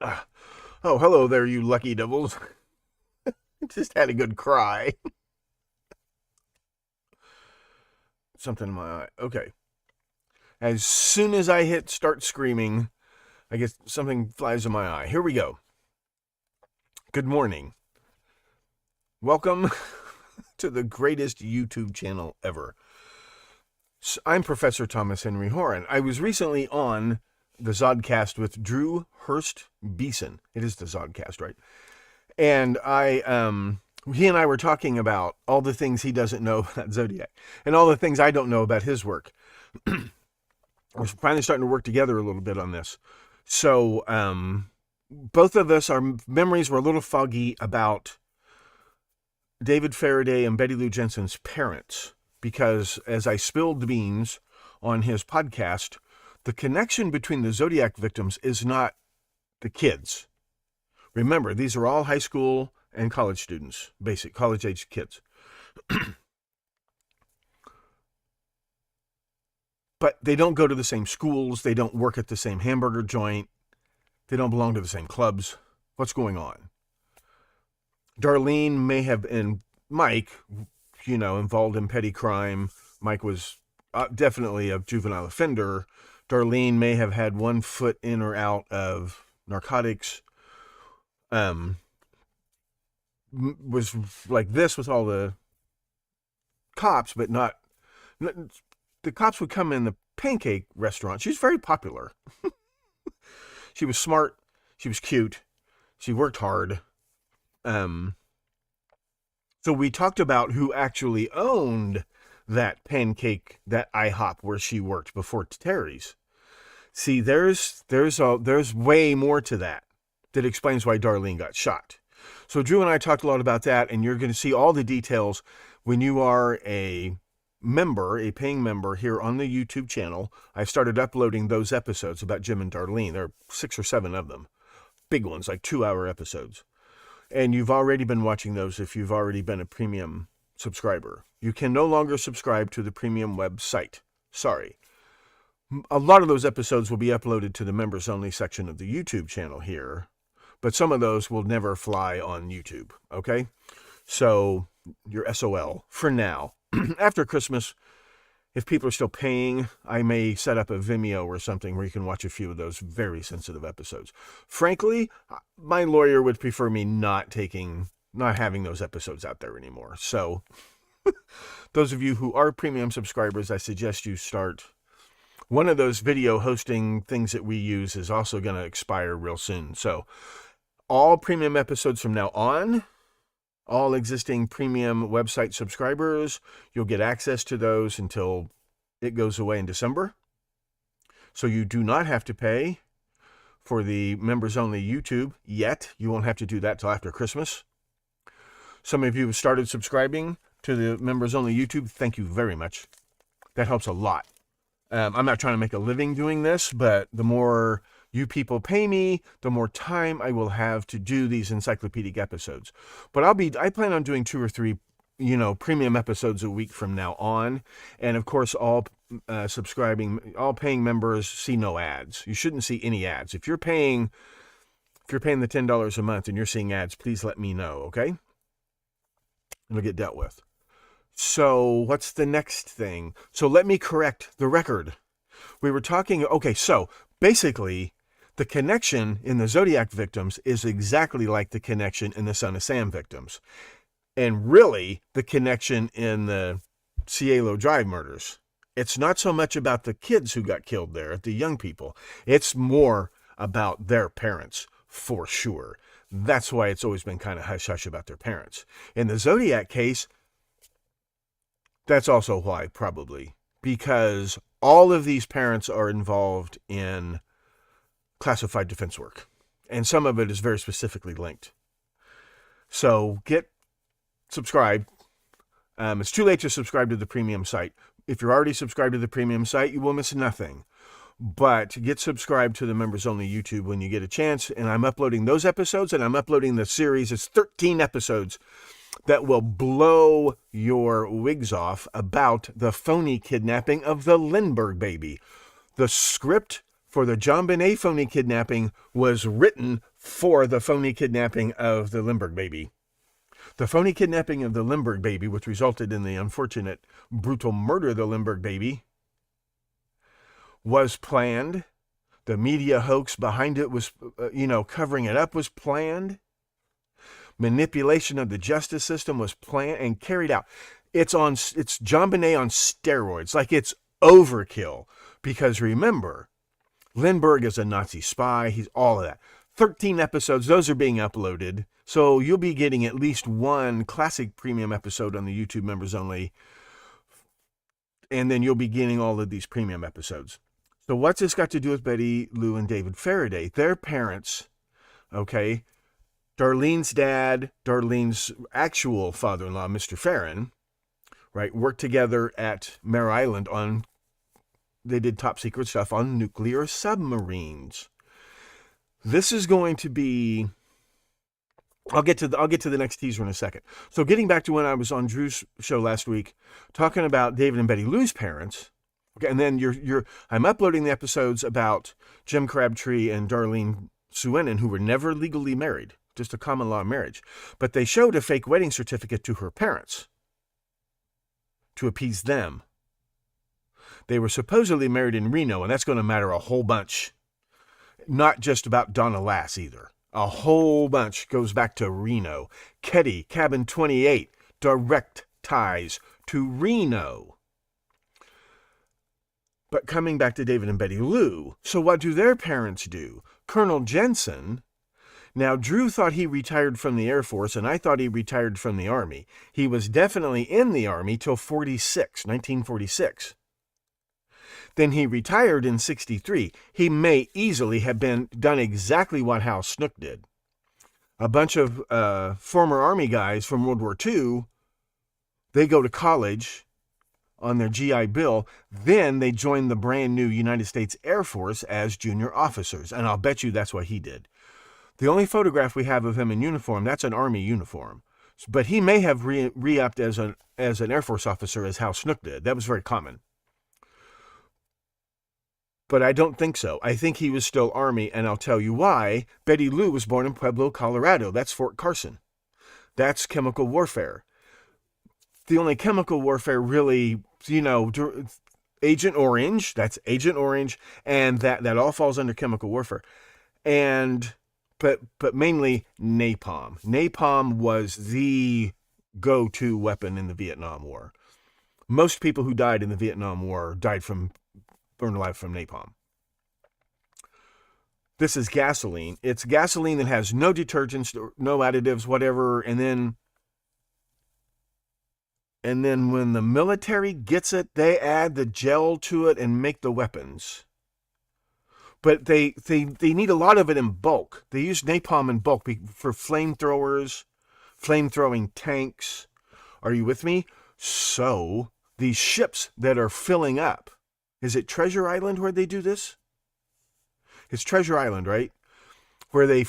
Ah, oh, hello there, you lucky devils. Just had a good cry. Something in my eye. Okay. As soon as I hit start screaming, I get something flies in my eye. Here we go. Good morning. Welcome to the greatest YouTube channel ever. I'm Professor Thomas Henry Horan. I was recently on the Zodcast with Drew Hurst Beeson. It is the Zodcast, right? And he and I were talking about all the things he doesn't know about Zodiac and all the things I don't know about his work. We're finally starting to work together a little bit on this. So, both of us, our memories were a little foggy about David Faraday and Betty Lou Jensen's parents, because as I spilled the beans on his podcast, the connection between the Zodiac victims is not the kids. Remember, these are all high school and college students, basic college-age kids. But they don't go to the same schools. They don't work at the same hamburger joint. They don't belong to the same clubs. What's going on? Darlene may have been, Mike, involved in petty crime. Mike was definitely a juvenile offender. Darlene may have had one foot in or out of narcotics. Was like this with all the cops, but not the cops would come in the pancake restaurant. She's very popular. She was smart. She was cute. She worked hard. So we talked about who actually owned that IHOP where she worked before Terry's. See, there's way more to that explains why Darlene got shot. So Drew and I talked a lot about that, and you're going to see all the details when you are a paying member here on the YouTube channel. I've started uploading those episodes about Jim and Darlene. There are 6 or 7 of them. Big ones, like 2-hour episodes. And you've already been watching those if you've already been a premium subscriber. You can no longer subscribe to the premium website. Sorry. A lot of those episodes will be uploaded to the members only section of the YouTube channel here, but some of those will never fly on YouTube, okay? So you're SOL for now. After Christmas, if people are still paying, I may set up a Vimeo or something where you can watch a few of those very sensitive episodes. Frankly, my lawyer would prefer me not having those episodes out there anymore. So those of you who are premium subscribers, I suggest you start. One of those video hosting things that we use is also going to expire real soon. So all premium episodes from now on, all existing premium website subscribers, you'll get access to those until it goes away in December. So you do not have to pay for the members only YouTube yet. You won't have to do that till after Christmas. Some of you have started subscribing to the members only YouTube. Thank you very much. That helps a lot. I'm not trying to make a living doing this, but the more you people pay me, the more time I will have to do these encyclopedic episodes. But I plan on doing 2 or 3, premium episodes a week from now on. And of course, all paying members see no ads. You shouldn't see any ads. If you're paying the $10 a month and you're seeing ads, please let me know, okay? It'll get dealt with. So what's the next thing? So let me correct the record. We were talking, okay, so basically the connection in the Zodiac victims is exactly like the connection in the Son of Sam victims. And really, the connection in the Cielo Drive murders. It's not so much about the kids who got killed there, the young people. It's more about their parents, for sure. That's why it's always been kind of hush-hush about their parents. In the Zodiac case, that's also why, probably, because all of these parents are involved in classified defense work, and some of it is very specifically linked. So get subscribed. It's too late to subscribe to the premium site. If you're already subscribed to the premium site, you will miss nothing. But get subscribed to the members only YouTube when you get a chance, and I'm uploading those episodes, and I'm uploading the series. It's 13 episodes that will blow your wigs off about the phony kidnapping of the Lindbergh baby. The script for the John Bonet phony kidnapping was written for the phony kidnapping of the Lindbergh baby. The phony kidnapping of the Lindbergh baby, which resulted in the unfortunate, brutal murder of the Lindbergh baby, was planned. The media hoax behind it was, covering it up was planned. Manipulation of the justice system was planned and carried out. It's John Bonet on steroids. Like, it's overkill. Because remember, Lindbergh is a Nazi spy. He's all of that. 13 episodes. Those are being uploaded. So you'll be getting at least one classic premium episode on the YouTube members only. And then you'll be getting all of these premium episodes. So what's this got to do with Betty Lou and David Faraday? Their parents, okay, Darlene's dad, Darlene's actual father-in-law, Mr. Farron, right, worked together at Mare Island they did top secret stuff on nuclear submarines. This is going to be, I'll get to the next teaser in a second. So getting back to when I was on Drew's show last week, talking about David and Betty Lou's parents, okay, and then I'm uploading the episodes about Jim Crabtree and Darlene Suennen, who were never legally married, just a common law marriage. But they showed a fake wedding certificate to her parents to appease them. They were supposedly married in Reno, and that's going to matter a whole bunch. Not just about Donna Lass either. A whole bunch goes back to Reno. Ketty, Cabin 28, direct ties to Reno. But coming back to David and Betty Lou, so what do their parents do? Colonel Jensen, now Drew thought he retired from the Air Force, and I thought he retired from the Army. He was definitely in the Army till 1946. Then he retired in 63. He may easily have done exactly what Hal Snook did. A bunch of former Army guys from World War II, they go to college on their GI Bill. Then they join the brand new United States Air Force as junior officers. And I'll bet you that's what he did. The only photograph we have of him in uniform, that's an Army uniform. But he may have re-upped as an Air Force officer as Hal Snook did. That was very common. But I don't think so. I think he was still Army, and I'll tell you why. Betty Lou was born in Pueblo, Colorado. That's Fort Carson. That's chemical warfare. The only chemical warfare really, Agent Orange, that's Agent Orange, and that all falls under chemical warfare. But mainly napalm. Napalm was the go-to weapon in the Vietnam War. Most people who died in the Vietnam War burned alive from napalm. This is gasoline. It's gasoline that has no detergents, no additives, whatever. And then when the military gets it, they add the gel to it and make the weapons. But they need a lot of it in bulk. They use napalm in bulk for flamethrowers, flamethrowing tanks. Are you with me? So these ships that are filling up, is it Treasure Island where they do this? It's Treasure Island, right? Where they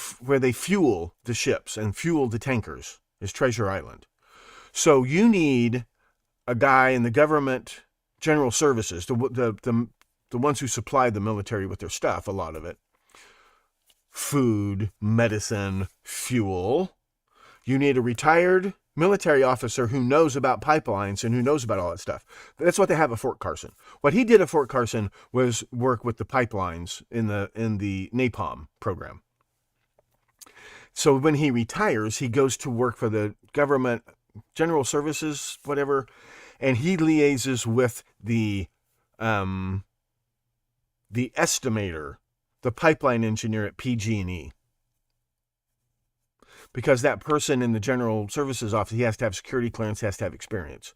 fuel the ships and fuel the tankers is Treasure Island. So you need a guy in the government general services, the ones who supply the military with their stuff, a lot of it. Food, medicine, fuel. You need a retired military officer who knows about pipelines and who knows about all that stuff. That's what they have at Fort Carson. What he did at Fort Carson was work with the pipelines in the napalm program. So when he retires, he goes to work for the government general services, whatever, and he liaises with the estimator, the pipeline engineer at PG&E. Because that person in the general services office, he has to have security clearance, has to have experience.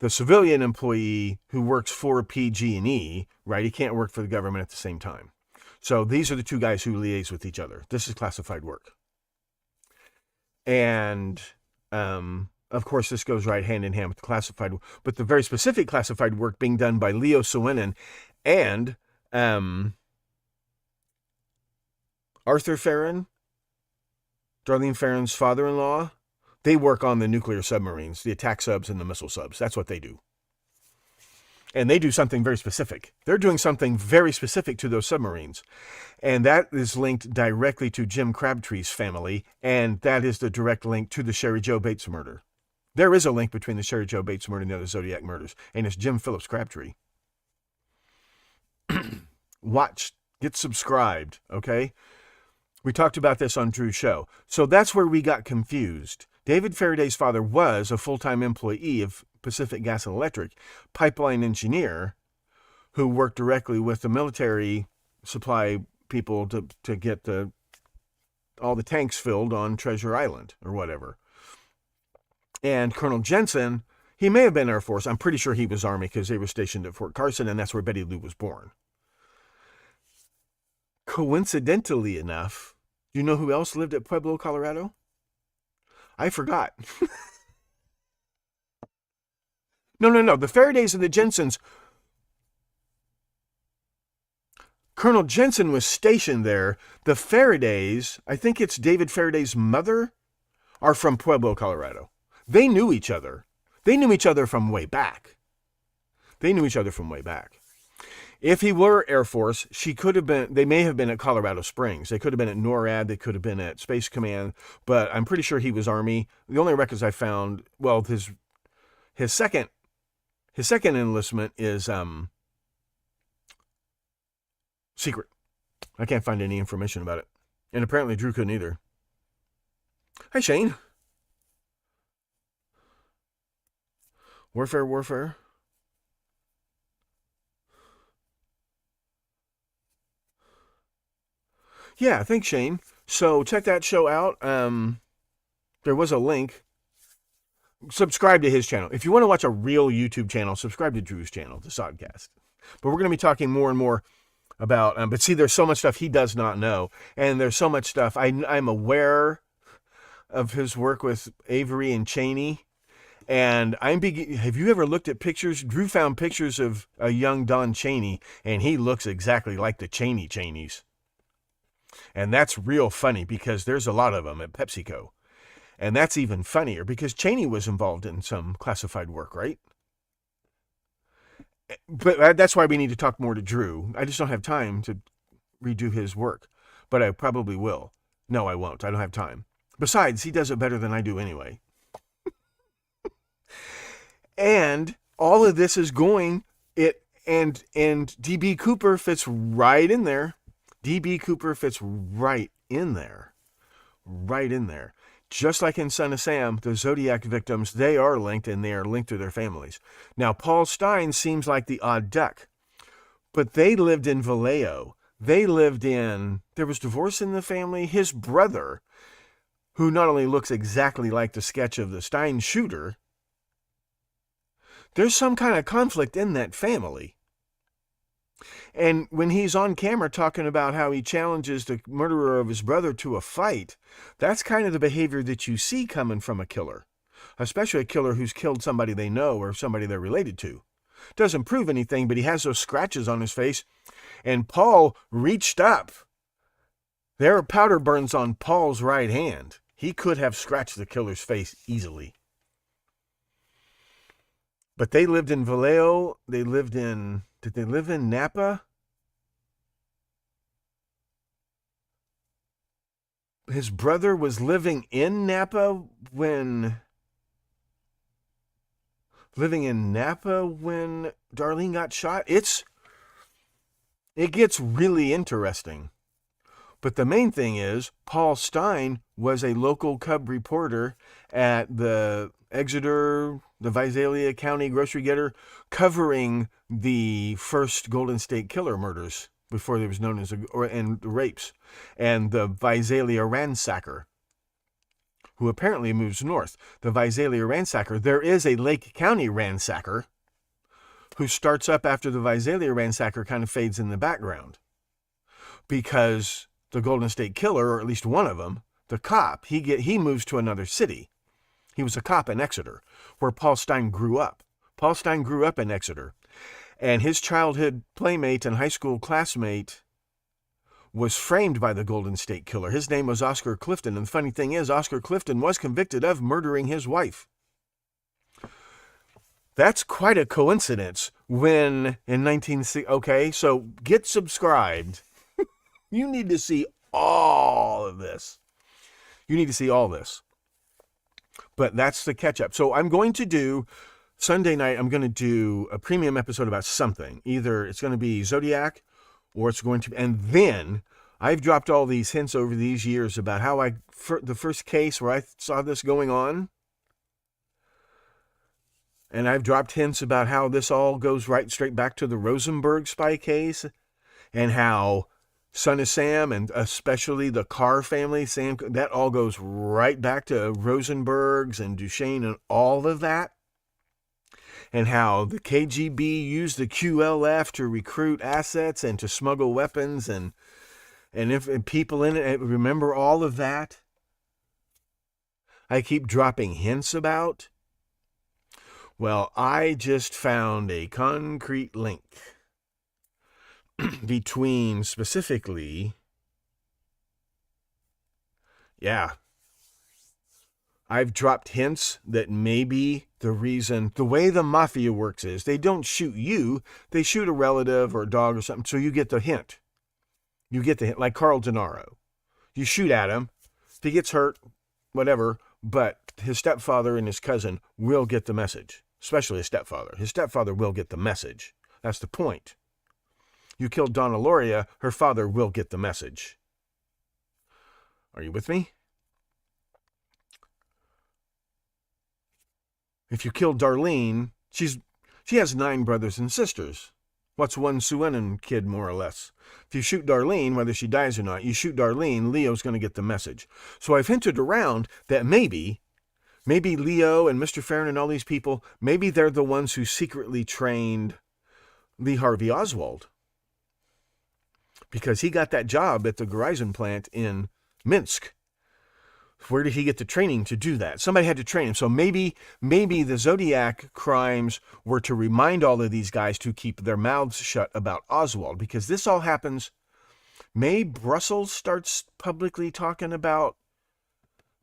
The civilian employee who works for PG&E, right, he can't work for the government at the same time. So these are the two guys who liaise with each other. This is classified work. And, of course, this goes right hand in hand with the classified work, but the very specific classified work being done by Leo Suennen and Arthur Farron, Darlene Farron's father-in-law, they work on the nuclear submarines, the attack subs and the missile subs. That's what they do. And they do something very specific. They're doing something very specific to those submarines. And that is linked directly to Jim Crabtree's family, and that is the direct link to the Sherry Joe Bates murder. There is a link between the Sherry Joe Bates murder and the other Zodiac murders, and it's Jim Phillips Crabtree. Watch, get subscribed, okay? We talked about this on Drew's show. So that's where we got confused. David Faraday's father was a full-time employee of Pacific Gas and Electric, pipeline engineer, who worked directly with the military supply people to get all the tanks filled on Treasure Island or whatever. And Colonel Jensen, he may have been Air Force. I'm pretty sure he was Army because they were stationed at Fort Carson, and that's where Betty Lou was born. Coincidentally enough, you know who else lived at Pueblo, Colorado? I forgot. No. The Faradays and the Jensens. Colonel Jensen was stationed there. The Faradays, I think it's David Faraday's mother, are from Pueblo, Colorado. They knew each other. They knew each other from way back. If he were Air Force, they may have been at Colorado Springs. They could have been at NORAD. They could have been at Space Command. But I'm pretty sure he was Army. The only records I found, well, his second enlistment is secret. I can't find any information about it. And apparently Drew couldn't either. Hi, Shane. Warfare. Yeah, thanks, Shane. So check that show out. There was a link. Subscribe to his channel. If you want to watch a real YouTube channel, subscribe to Drew's channel, the Sodcast. But we're going to be talking more and more about, but see, there's so much stuff he does not know. And there's so much stuff. I'm aware of his work with Avery and Cheney. And have you ever looked at pictures? Drew found pictures of a young Don Cheney, and he looks exactly like the Cheneys. And that's real funny because there's a lot of them at PepsiCo. And that's even funnier because Cheney was involved in some classified work, right? But that's why we need to talk more to Drew. I just don't have time to redo his work. But I probably will. No, I won't. I don't have time. Besides, he does it better than I do anyway. And all of this is and DB Cooper fits right in there. DB Cooper fits right in there. Just like in Son of Sam, the Zodiac victims, they are linked, and they are linked to their families. Now, Paul Stein seems like the odd duck, but they lived in Vallejo. There was divorce in the family. His brother, who not only looks exactly like the sketch of the Stein shooter, there's some kind of conflict in that family. And when he's on camera talking about how he challenges the murderer of his brother to a fight, that's kind of the behavior that you see coming from a killer, especially a killer who's killed somebody they know or somebody they're related to. Doesn't prove anything, but he has those scratches on his face. And Paul reached up. There are powder burns on Paul's right hand. He could have scratched the killer's face easily. But they lived in Vallejo. Did they live in Napa? His brother was living in Napa when Darlene got shot. It gets really interesting. But the main thing is, Paul Stein was a local cub reporter at the Exeter, the Visalia County Grocery Getter, covering the first Golden State Killer murders before they was known as and rapes, and the Visalia Ransacker, who apparently moves north. The Visalia Ransacker, there is a Lake County Ransacker who starts up after the Visalia Ransacker kind of fades in the background, because the Golden State Killer, or at least one of them, the cop, he moves to another city. He was a cop in Exeter, where Paul Stein grew up. Paul Stein grew up in Exeter, and his childhood playmate and high school classmate was framed by the Golden State Killer. His name was Oscar Clifton, and the funny thing is, Oscar Clifton was convicted of murdering his wife. That's quite a coincidence when in 1960. Okay, so get subscribed. You need to see all of this. You need to see all this. But that's the catch up. So I'm going to do Sunday night, I'm going to do a premium episode about something. Either it's going to be Zodiac or it's going to be, and then I've dropped all these hints over these years about how the first case where I saw this going on. And I've dropped hints about how this all goes right straight back to the Rosenberg spy case and how Son of Sam and especially the Carr family, Sam, that all goes right back to Rosenbergs and Duchesne and all of that. And how the KGB used the QLF to recruit assets and to smuggle weapons and people in it. Remember all of that? I keep dropping hints about. Well, I just found a concrete link between specifically, I've dropped hints that maybe the reason, the way the mafia works is they don't shoot you, they shoot a relative or a dog or something, so you get the hint. You get the hint, like Carl Gennaro. You shoot at him, if he gets hurt, whatever, but his stepfather and his cousin will get the message. Especially his stepfather. His stepfather will get the message. That's the point. You killed Donna Loria, her father will get the message. Are you with me? If you kill Darlene, she has 9 brothers and sisters. What's one Suenan kid, more or less? If you shoot Darlene, whether she dies or not, you shoot Darlene, Leo's going to get the message. So I've hinted around that maybe Leo and Mr. Farron and all these people, maybe they're the ones who secretly trained Lee Harvey Oswald. Because he got that job at the Verizon plant in Minsk. Where did he get the training to do that? Somebody had to train him. So maybe the Zodiac crimes were to remind all of these guys to keep their mouths shut about Oswald. Because this all happens. May Brussels starts publicly talking about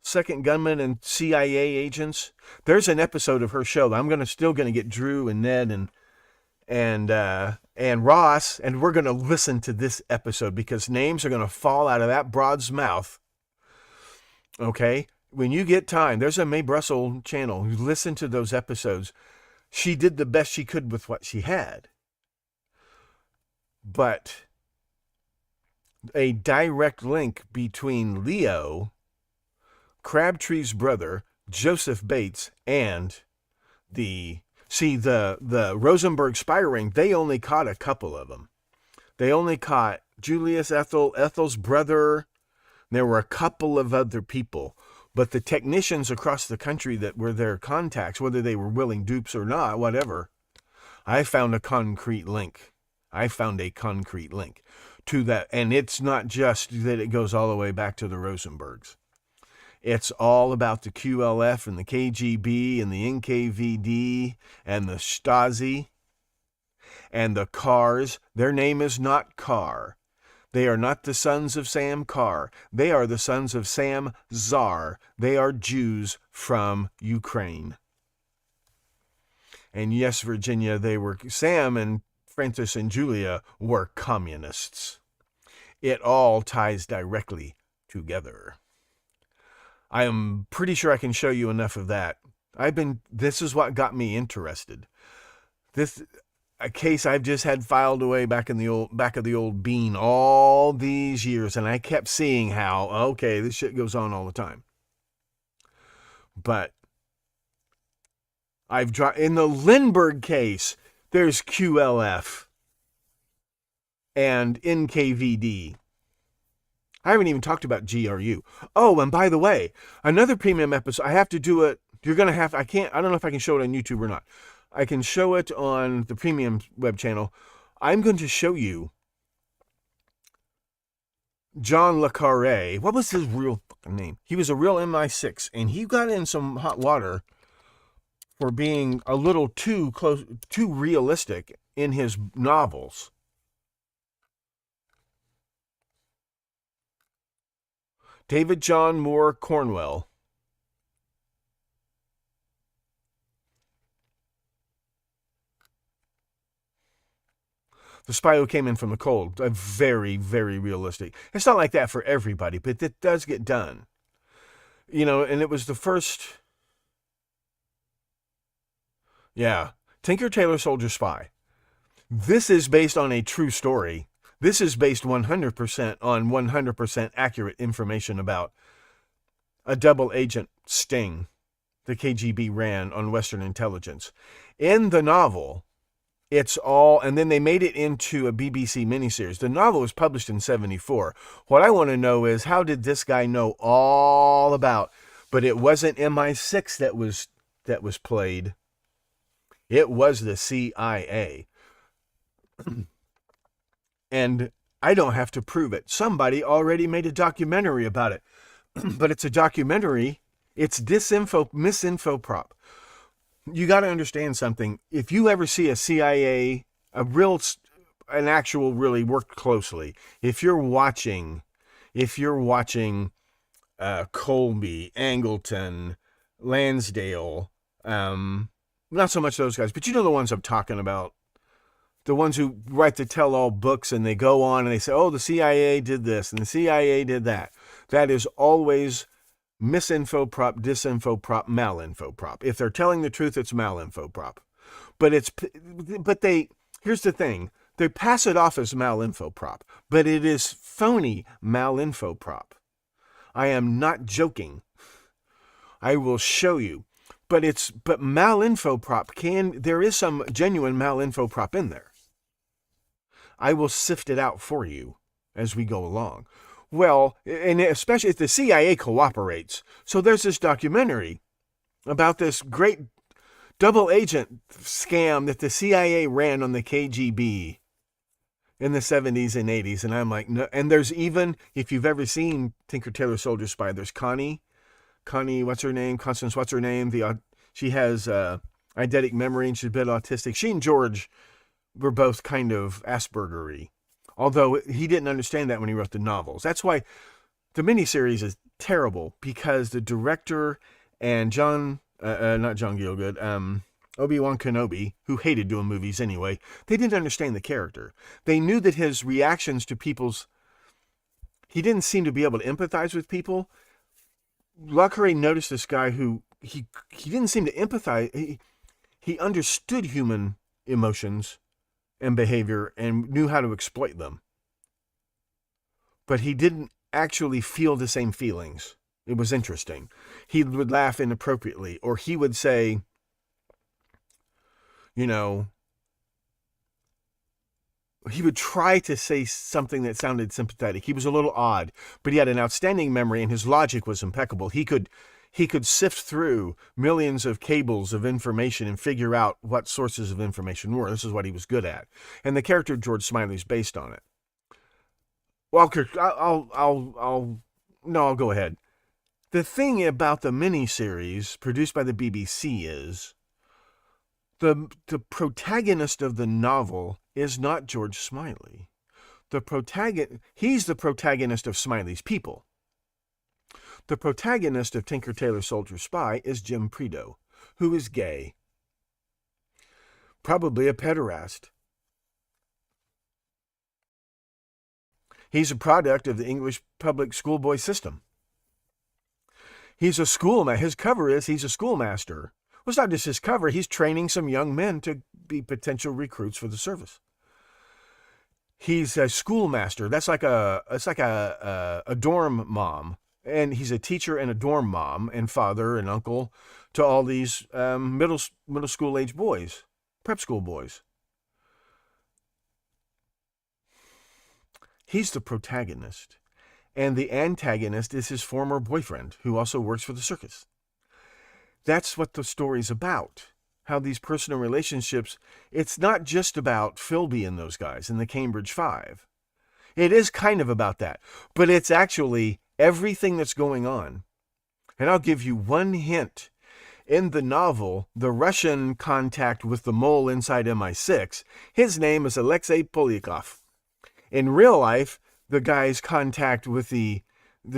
second gunman and CIA agents. There's an episode of her show that I'm still gonna get Drew and Ned and Ross, and we're gonna listen to this episode because names are gonna fall out of that broad's mouth. Okay, when you get time, there's a May Brussels channel. You listen to those episodes. She did the best she could with what she had, but a direct link between Leo, Crabtree's brother, Joseph Bates, and the Rosenberg spy ring, they only caught a couple of them. They only caught Julius Ethel's brother. There were a couple of other people. But the technicians across the country that were their contacts, whether they were willing dupes or not, whatever, I found a concrete link. To that. And it's not just that it goes all the way back to the Rosenbergs. It's all about the QLF and the KGB and the NKVD and the Stasi and the Carrs. Their name is not Carr. They are not the sons of Sam Carr. They are the sons of Sam Tsar. They are Jews from Ukraine. And yes, Virginia, Sam and Francis and Julia were communists. It all ties directly together. I am pretty sure I can show you enough of that. This is what got me interested. A case I've just had filed away back of the old bean all these years, and I kept seeing how, okay, this shit goes on all the time. But in the Lindbergh case, there's QLF and NKVD. I haven't even talked about GRU. Oh, and by the way, another premium episode, I have to do it. I don't know if I can show it on YouTube or not. I can show it on the premium web channel. I'm going to show you John Le Carre. What was his real fucking name? He was a real MI6, and he got in some hot water for being a little too realistic in his novels. David John Moore Cornwell. The spy who came in from the cold. Very, very realistic. It's not like that for everybody, but it does get done. And it was the first... Yeah. Tinker, Tailor, Soldier, Spy. This is based on a true story. This is based 100% on 100% accurate information about a double agent sting the KGB ran on Western intelligence. In the novel, it's all, and then they made it into a BBC miniseries. The novel was published in 1974. What I want to know is, how did this guy know all about, but it wasn't MI6 that was played. It was the CIA. And I don't have to prove it. Somebody already made a documentary about it. But it's a documentary. It's misinfo prop. You got to understand something. If you ever see a CIA, an actual really worked closely, if you're watching Colby, Angleton, Lansdale, not so much those guys, but you know the ones I'm talking about. The ones who write the tell-all books and they go on and they say, oh, the CIA did this and the CIA did that. That is always misinfo prop, disinfo prop, malinfo prop. If they're telling the truth, it's malinfo prop. Here's the thing. They pass it off as malinfo prop, but it is phony malinfo prop. I am not joking. I will show you. But malinfo prop there is some genuine malinfo prop in there. I will sift it out for you as we go along. Well, and especially if the CIA cooperates. So there's this documentary about this great double agent scam that the CIA ran on the KGB in the 70s and 80s. And I'm like, no. And there's even, if you've ever seen Tinker, Tailor, Soldier, Spy, there's Connie, what's her name? Constance, what's her name? She has eidetic memory and she's a bit autistic. She and George were both kind of Asperger-y, although he didn't understand that when he wrote the novels. That's why the miniseries is terrible, because the director and not John Gielgud, Obi-Wan Kenobi, who hated doing movies anyway, they didn't understand the character. They knew that his reactions to he didn't seem to be able to empathize with people. Le Carré noticed this guy who he didn't seem to empathize. He understood human emotions and behavior and knew how to exploit them. But he didn't actually feel the same feelings. It was interesting. He would laugh inappropriately, or he would say, he would try to say something that sounded sympathetic. He was a little odd, but he had an outstanding memory and his logic was impeccable. He could sift through millions of cables of information and figure out what sources of information were. This is what he was good at. And the character George Smiley is based on it. Well, I'll go ahead. The thing about the miniseries produced by the BBC is the protagonist of the novel is not George Smiley. He's the protagonist of Smiley's People. The protagonist of Tinker, Tailor, Soldier, Spy is Jim Prideaux, who is gay. Probably a pederast. He's a product of the English public schoolboy system. He's a his cover is he's a schoolmaster. Well, it's not just his cover. He's training some young men to be potential recruits for the service. He's a schoolmaster. It's like a dorm mom. And he's a teacher and a dorm mom and father and uncle to all these middle school age boys, prep school boys. He's the protagonist. And the antagonist is his former boyfriend, who also works for the circus. That's what the story's about. How these personal relationships, it's not just about Philby and those guys in the Cambridge Five. It is kind of about that. But it's actually everything that's going on. And I'll give you one hint. In the novel, the Russian contact with the mole inside MI6, his name is Alexei Polyakov. In real life, the guy's contact with the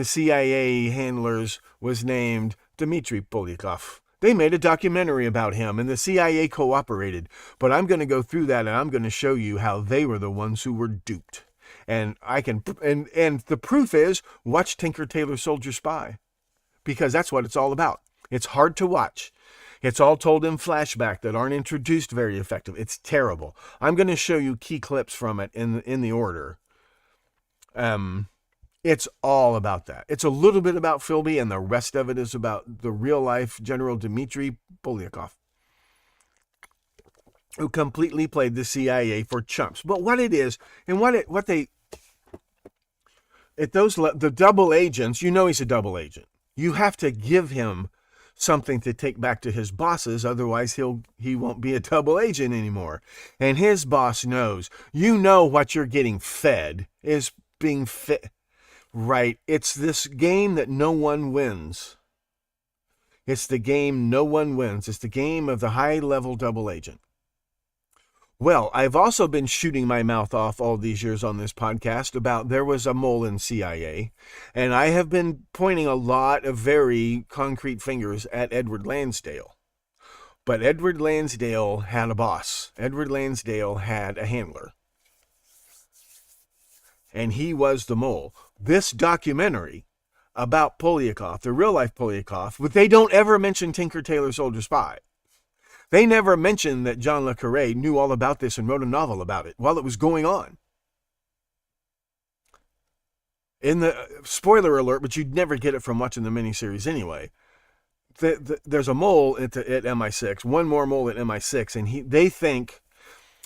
CIA handlers was named Dmitry Polyakov. They made a documentary about him, and the CIA cooperated. But I'm going to go through that, and I'm going to show you how they were the ones who were duped. And the proof is, watch Tinker Tailor Soldier Spy, because that's what it's all about. It's hard to watch. It's all told in flashback that aren't introduced very effective. It's terrible. I'm going to show you key clips from it in the order. It's all about that. It's a little bit about Philby, and the rest of it is about the real-life General Dmitry Polyakov, who completely played the CIA for chumps. But what it is, and the double agents, you know he's a double agent. You have to give him something to take back to his bosses, otherwise he won't be a double agent anymore. And his boss knows. You know what you're getting fed is being fed. Right, it's this game that no one wins. It's the game no one wins. It's the game of the high-level double agent. Well, I've also been shooting my mouth off all these years on this podcast about there was a mole in CIA, and I have been pointing a lot of very concrete fingers at Edward Lansdale. But Edward Lansdale had a boss. Edward Lansdale had a handler. And he was the mole. This documentary about Polyakov, the real-life Polyakov, but they don't ever mention Tinker Tailor Soldier Spy. They never mention that John le Carré knew all about this and wrote a novel about it while it was going on. In the spoiler alert, but you'd never get it from watching the miniseries anyway. There's a mole at MI6, one more mole at MI6, and they think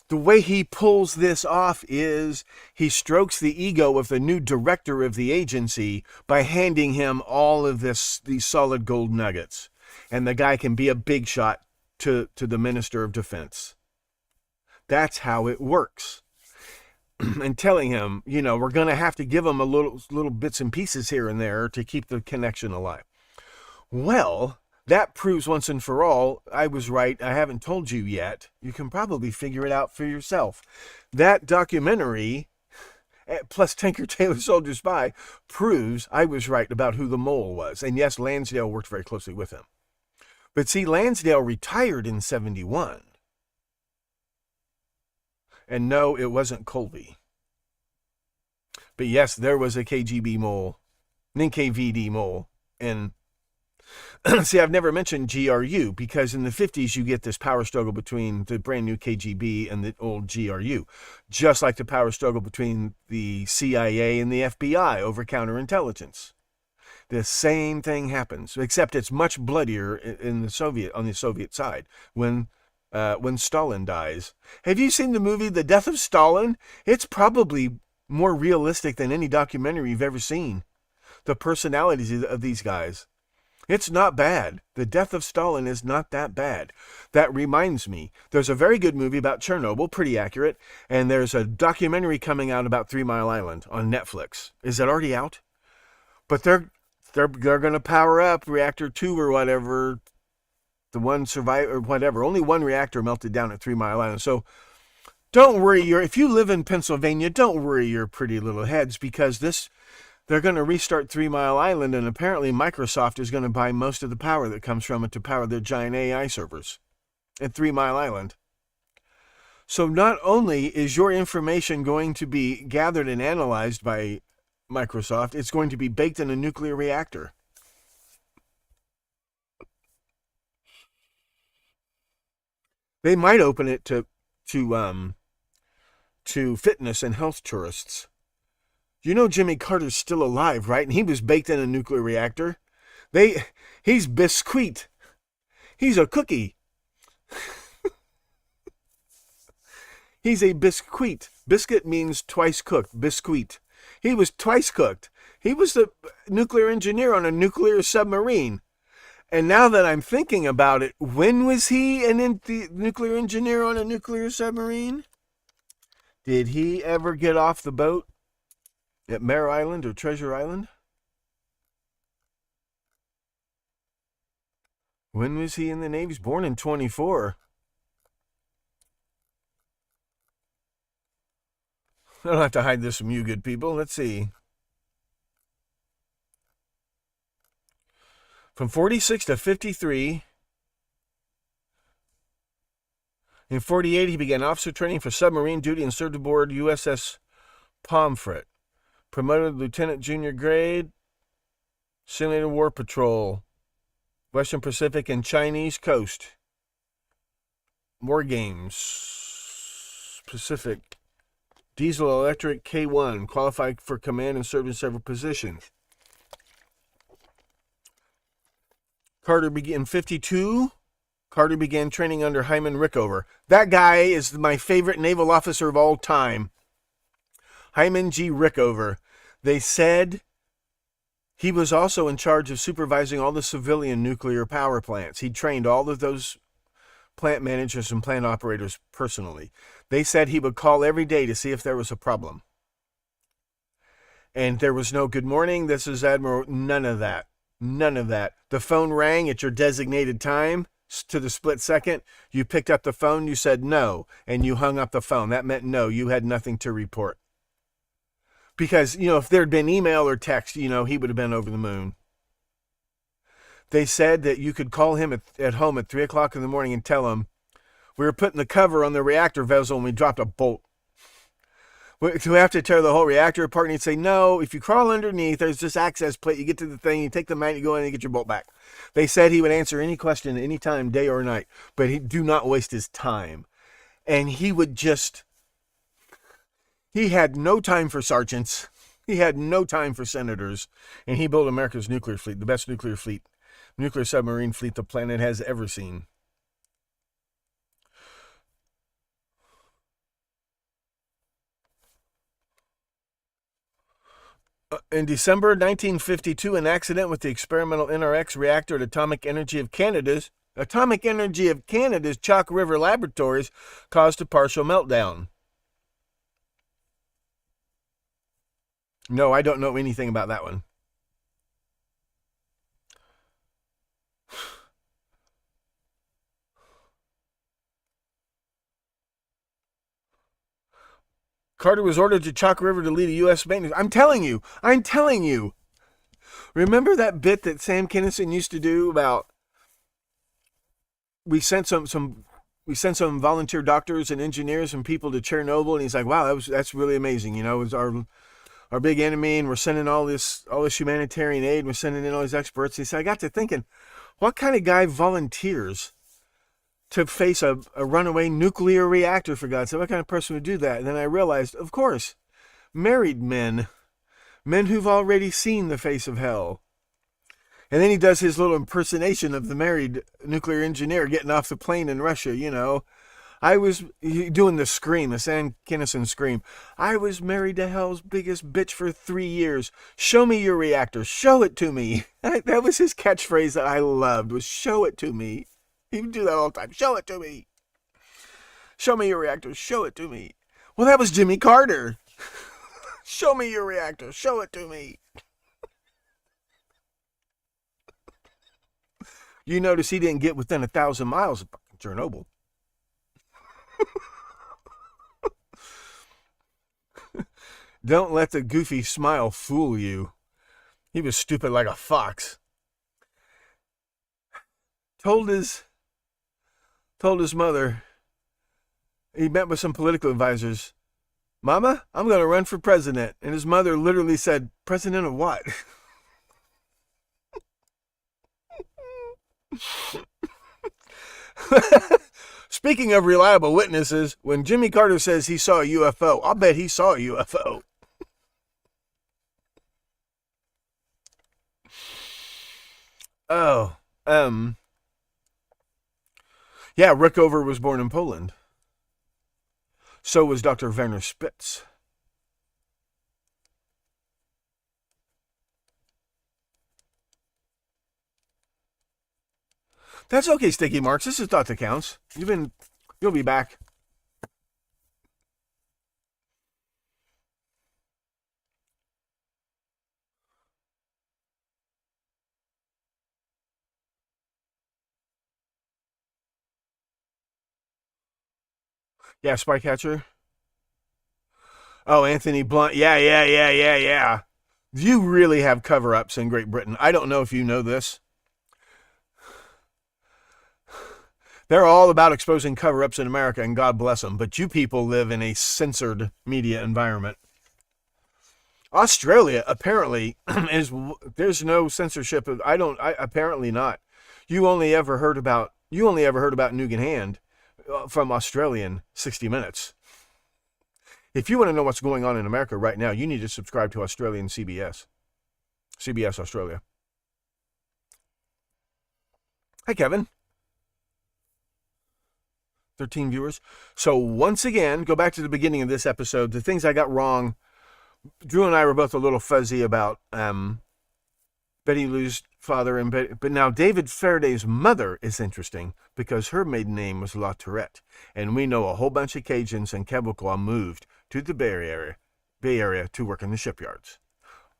the way he pulls this off is he strokes the ego of the new director of the agency by handing him all of these solid gold nuggets. And the guy can be a big shot to the Minister of Defense. That's how it works. And telling him, we're going to have to give him a little bits and pieces here and there to keep the connection alive. Well, that proves once and for all, I was right. I haven't told you yet. You can probably figure it out for yourself. That documentary, plus Tinker Tailor Soldier Spy, proves I was right about who the mole was. And yes, Lansdale worked very closely with him. But see, Lansdale retired in 1971. And no, it wasn't Colby. But yes, there was a KGB mole, an NKVD mole, and see, I've never mentioned GRU because in the 50s you get this power struggle between the brand new KGB and the old GRU, just like the power struggle between the CIA and the FBI over counterintelligence. The same thing happens, except it's much bloodier on the Soviet side when Stalin dies. Have you seen the movie The Death of Stalin? It's probably more realistic than any documentary you've ever seen. The personalities of these guys. It's not bad. The Death of Stalin is not that bad. That reminds me, there's a very good movie about Chernobyl, pretty accurate, and there's a documentary coming out about 3 Mile Island on Netflix. Is it already out? But they're going to power up reactor 2 or whatever. The one survived or whatever. Only one reactor melted down at 3 Mile Island. So don't worry. If you live in Pennsylvania, don't worry your pretty little heads because they're going to restart 3 Mile Island, and apparently Microsoft is going to buy most of the power that comes from it to power their giant AI servers at 3 Mile Island. So not only is your information going to be gathered and analyzed by Microsoft, it's going to be baked in a nuclear reactor. They might open it to fitness and health tourists. You know Jimmy Carter's still alive, right? And he was baked in a nuclear reactor. He's biscuit. He's a cookie. He's a biscuit. Biscuit means twice cooked. Biscuit. He was twice cooked. He was the nuclear engineer on a nuclear submarine. And now that I'm thinking about it, when was he the nuclear engineer on a nuclear submarine? Did he ever get off the boat at Mare Island or Treasure Island? When was he in the Navy? He was born in 24. I don't have to hide this from you good people. Let's see. From 46 to 53, In 48, he began officer training for submarine duty and served aboard USS Pomfret. Promoted lieutenant junior grade. Simulated War Patrol. Western Pacific and Chinese coast. War games. Pacific. Diesel electric K1. Qualified for command and served in several positions. Carter began in 52. Carter began training under Hyman Rickover. That guy is my favorite naval officer of all time. Hyman G. Rickover. They said he was also in charge of supervising all the civilian nuclear power plants. He trained all of those plant managers and plant operators personally. They said he would call every day to see if there was a problem. And there was no good morning, this is Admiral, none of that. None of that. The phone rang at your designated time to the split second. You picked up the phone, you said no, and you hung up the phone. That meant no, you had nothing to report. Because, if there'd been email or text, he would have been over the moon. They said that you could call him at home at 3 o'clock in the morning and tell him, we were putting the cover on the reactor vessel and we dropped a bolt. We have to tear the whole reactor apart, and he'd say, no, if you crawl underneath, there's this access plate, you get to the thing, you take the magnet, you go in and get your bolt back. They said he would answer any question at any time, day or night, but he do not waste his time. And he had no time for sergeants. He had no time for senators. And he built America's nuclear fleet, the best nuclear submarine fleet the planet has ever seen. In December 1952, an accident with the experimental NRX reactor at Atomic Energy of Canada's Chalk River Laboratories caused a partial meltdown. No, I don't know anything about that one. Carter was ordered to Chalk River to lead a U.S. maintenance. I'm telling you. Remember that bit that Sam Kinison used to do about we sent some volunteer doctors and engineers and people to Chernobyl, and he's like, wow, that's really amazing. It was our big enemy, and we're sending all this humanitarian aid, and we're sending in all these experts. He said, I got to thinking, what kind of guy volunteers to face a runaway nuclear reactor, for God's sake? What kind of person would do that? And then I realized, of course, married men who've already seen the face of hell. And then he does his little impersonation of the married nuclear engineer getting off the plane in Russia, I was doing the scream, the Sam Kinison scream. I was married to hell's biggest bitch for 3 years. Show me your reactor. Show it to me. That was his catchphrase that I loved, was show it to me. He would do that all the time. Show it to me. Show me your reactor. Show it to me. Well, that was Jimmy Carter. Show me your reactor. Show it to me. You notice he didn't get within 1,000 miles of Chernobyl. Don't let the goofy smile fool you. He was stupid like a fox. Told his mother, he met with some political advisors, Mama, I'm going to run for president. And his mother literally said, president of what? Speaking of reliable witnesses, when Jimmy Carter says he saw a UFO, I'll bet he saw a UFO. Oh, yeah, Rickover was born in Poland. So was Dr. Werner Spitz. That's okay, Sticky Marks. This is thought that counts. You'll be back. Yeah, Spycatcher. Oh, Anthony Blunt. Yeah. You really have cover-ups in Great Britain. I don't know if you know this. They're all about exposing cover-ups in America, and God bless them. But you people live in a censored media environment. Australia apparently there's no censorship. Apparently not. You only ever heard about Nugan Hand from Australian 60 Minutes. If you want to know what's going on in America right now, you need to subscribe to Australian CBS Australia. Hi, Kevin. 13 viewers. So once again, go back to the beginning of this episode. The things I got wrong. Drew and I were both a little fuzzy about Betty Lou's father, but now David Faraday's mother is interesting because her maiden name was La Tourette, and we know a whole bunch of Cajuns and Quebecois moved to the Bay Area to work in the shipyards.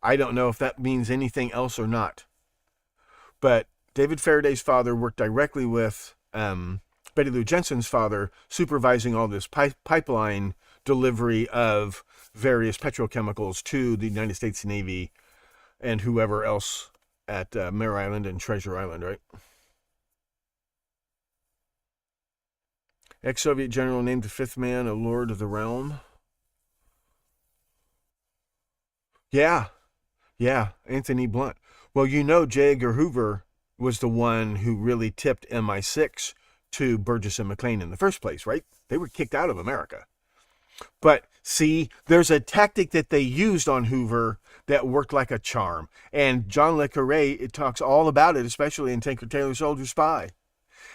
I don't know if that means anything else or not, but David Faraday's father worked directly with Betty Lou Jensen's father, supervising all this pipeline delivery of various petrochemicals to the United States Navy and whoever else at Mare Island and Treasure Island, right? Ex-Soviet general named the fifth man a Lord of the Realm. Yeah, Anthony Blunt. Well, you know J. Edgar Hoover was the one who really tipped MI6 to Burgess and McLean in the first place, right? They were kicked out of America. But see, there's a tactic that they used on Hoover that worked like a charm. And John le Carré, talks all about it, especially in Tinker Tailor Soldier Spy.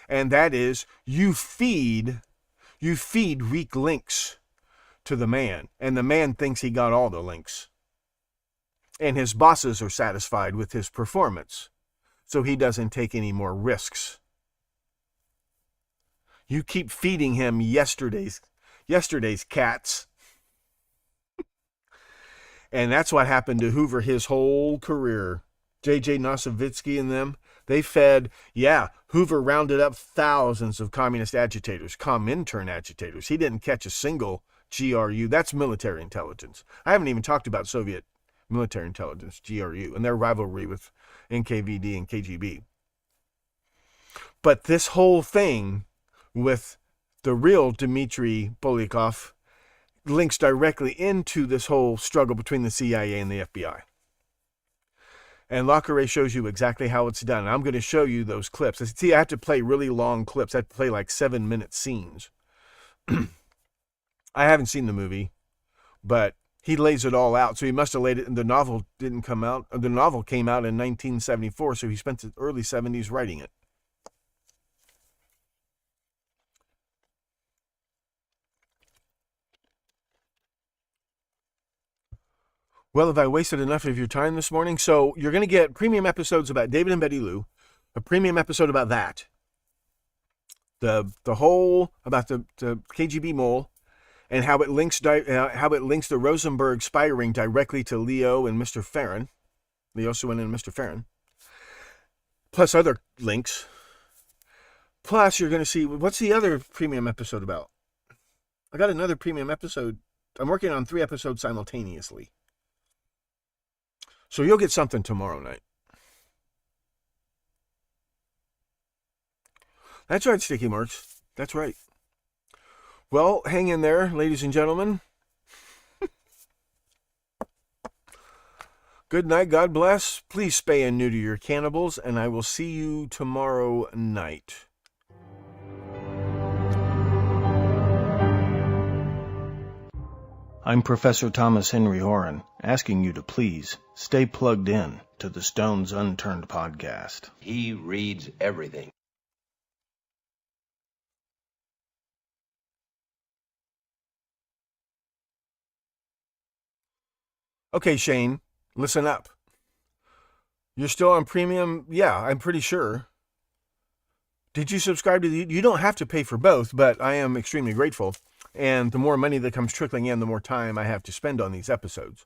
And that is, you feed weak links to the man. And the man thinks he got all the links. And his bosses are satisfied with his performance. So he doesn't take any more risks. You keep feeding him yesterday's cats. And that's what happened to Hoover his whole career. J.J. Nosovitsky and them, they fed, Hoover rounded up thousands of communist agitators, Comintern agitators. He didn't catch a single GRU. That's military intelligence. I haven't even talked about Soviet military intelligence, GRU, and their rivalry with NKVD and KGB. But this whole thing with the real Dmitry Polyakov links directly into this whole struggle between the CIA and the FBI. And Le Carré shows you exactly how it's done. I'm going to show you those clips. See, I have to play really long clips. I have to play like 7-minute scenes. I haven't seen the movie, but he lays it all out. So he must have laid it, and the novel didn't come out. The novel came out in 1974, so he spent the early 70s writing it. Well, have I wasted enough of your time this morning? So you're going to get premium episodes about David and Betty Lou, a premium episode about that, the whole about the KGB mole, and how it links the Rosenberg spy ring directly to Leo and Mr. Farron, Leo Swin and Mr. Farron, plus other links. Plus, you're going to see, what's the other premium episode about? I got another premium episode. I'm working on 3 episodes simultaneously. So you'll get something tomorrow night. That's right, Sticky Marks. That's right. Well, hang in there, ladies and gentlemen. Good night. God bless. Please spay and neuter your cannibals, and I will see you tomorrow night. I'm Professor Thomas Henry Horan, asking you to please stay plugged in to the Stones Unturned podcast. He reads everything. Okay, Shane, listen up. You're still on premium? Yeah, I'm pretty sure. Did you subscribe to the... You don't have to pay for both, but I am extremely grateful. And the more money that comes trickling in, the more time I have to spend on these episodes.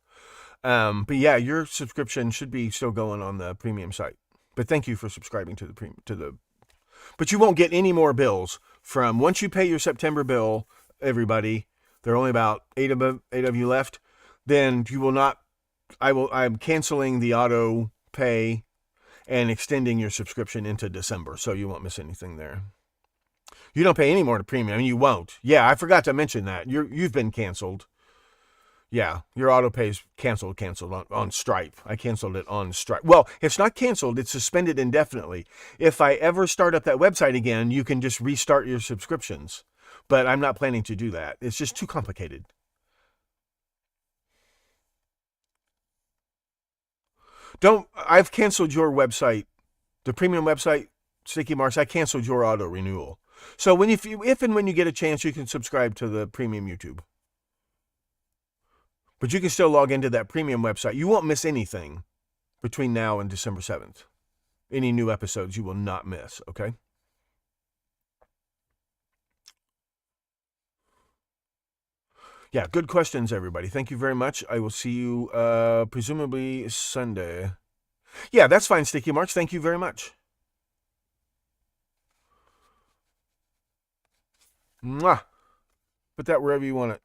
But yeah, your subscription should be still going on the premium site. But thank you for subscribing to the But you won't get any more bills from once you pay your September bill, everybody. There are only about 8 of you left. Then you will not. I'm canceling the auto pay and extending your subscription into December, so you won't miss anything there. You don't pay any more to premium. I mean, you won't. Yeah, I forgot to mention that. You've been canceled. Yeah, your auto pays canceled on Stripe. I canceled it on Stripe. Well, it's not canceled, it's suspended indefinitely. If I ever start up that website again, you can just restart your subscriptions. But I'm not planning to do that. It's just too complicated. I've canceled your website, the premium website, Sticky Marks. I canceled your auto renewal. So if and when you get a chance, you can subscribe to the premium YouTube. But you can still log into that premium website. You won't miss anything between now and December 7th. Any new episodes you will not miss, okay? Yeah, good questions, everybody. Thank you very much. I will see you presumably Sunday. Yeah, that's fine, Sticky Marks. Thank you very much. Mwah. Put that wherever you want it.